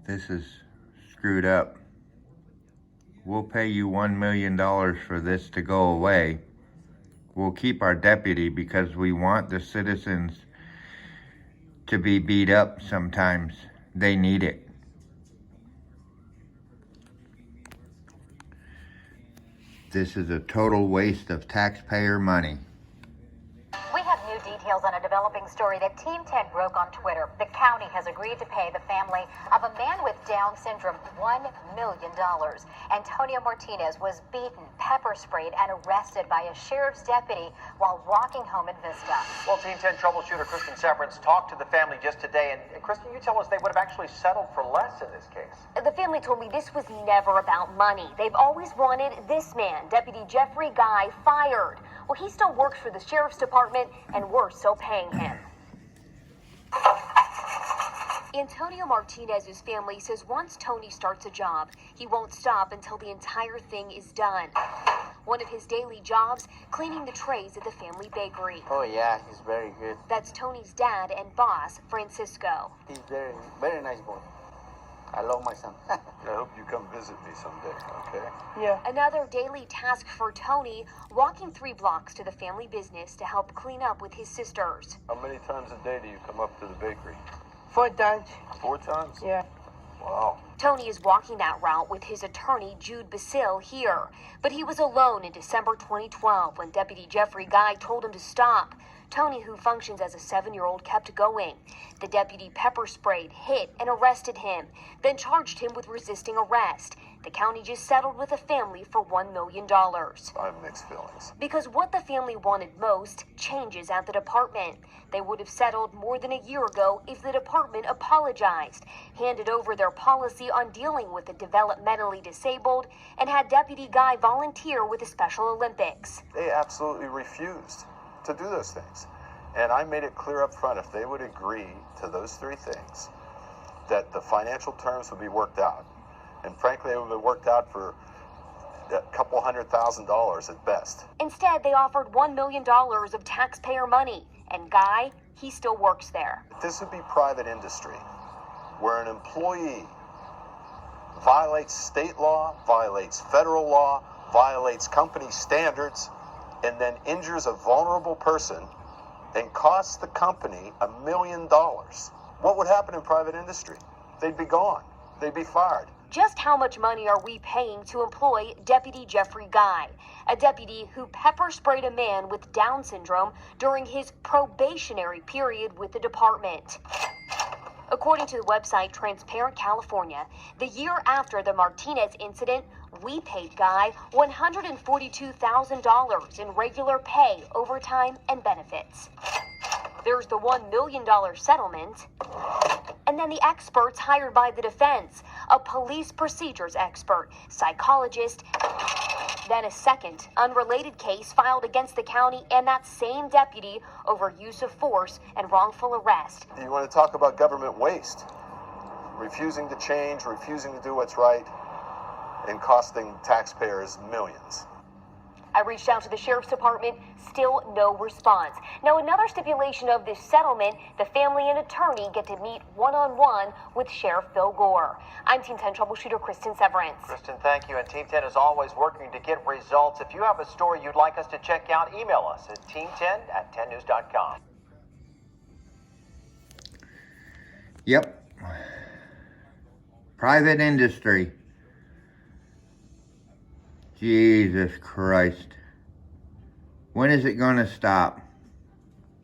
This is screwed up. We'll pay you $1 million for this to go away. We'll keep our deputy because we want the citizens to be beat up sometimes. They need it. This is a total waste of taxpayer money. We have new details on a developing story that Team 10 broke on Twitter. The county has agreed to pay the family of a man with Down syndrome $1 million. Antonio Martinez was beaten, pepper sprayed, and arrested by a sheriff's deputy while walking home in Vista. Well, Team 10 troubleshooter Kristen Severance talked to the family just today. And Kristen, you tell us they would have actually settled for less in this case. The family told me this was never about money. They've always wanted this man, Deputy Jeffrey Guy, fired. Well, he still works for the sheriff's department, and we're still paying him. Antonio Martinez's family says once Tony starts a job, he won't stop until the entire thing is done. One of his daily jobs, cleaning the trays at the family bakery. Oh yeah, he's very good. That's Tony's dad and boss, Francisco. He's very nice boy. I love my son. I hope you come visit me someday, okay? Yeah. Another daily task for Tony, walking 3 blocks to the family business to help clean up with his sisters. How many times a day do you come up to the bakery? 4 times. 4 times? Yeah. Wow. Tony is walking that route with his attorney, Jude Basil, here. But he was alone in December 2012 when Deputy Jeffrey Guy told him to stop. Tony, who functions as a 7-year-old, kept going. The deputy pepper sprayed, hit, and arrested him, then charged him with resisting arrest. The county just settled with the family for $1 million. I have mixed feelings. Because what the family wanted most changes at the department. They would have settled more than a year ago if the department apologized, handed over their policy on dealing with the developmentally disabled, and had Deputy Guy volunteer with the Special Olympics. They absolutely refused to do those things. And I made it clear up front, if they would agree to those 3 things, that the financial terms would be worked out. And frankly, it would have worked out for a couple $100,000 at best. Instead, they offered $1 million of taxpayer money. And Guy, he still works there. This would be private industry, where an employee violates state law, violates federal law, violates company standards, and then injures a vulnerable person and costs the company $1 million. What would happen in private industry? They'd be gone. They'd be fired. Just how much money are we paying to employ Deputy Jeffrey Guy, a deputy who pepper sprayed a man with Down syndrome during his probationary period with the department? According to the website Transparent California, the year after the Martinez incident, we paid Guy $142,000 in regular pay, overtime, and benefits. There's the $1 million settlement. And then the experts hired by the defense, a police procedures expert, psychologist, then a second, unrelated case filed against the county and that same deputy over use of force and wrongful arrest. You want to talk about government waste? Refusing to change, refusing to do what's right, and costing taxpayers millions. I reached out to the sheriff's department, still no response. Now, another stipulation of this settlement, the family and attorney get to meet one-on-one with Sheriff Bill Gore. I'm Team 10 troubleshooter Kristen Severance. Kristen, thank you. And Team 10 is always working to get results. If you have a story you'd like us to check out, email us at team10@10news.com. Yep. Private industry. Jesus Christ. When is it going to stop?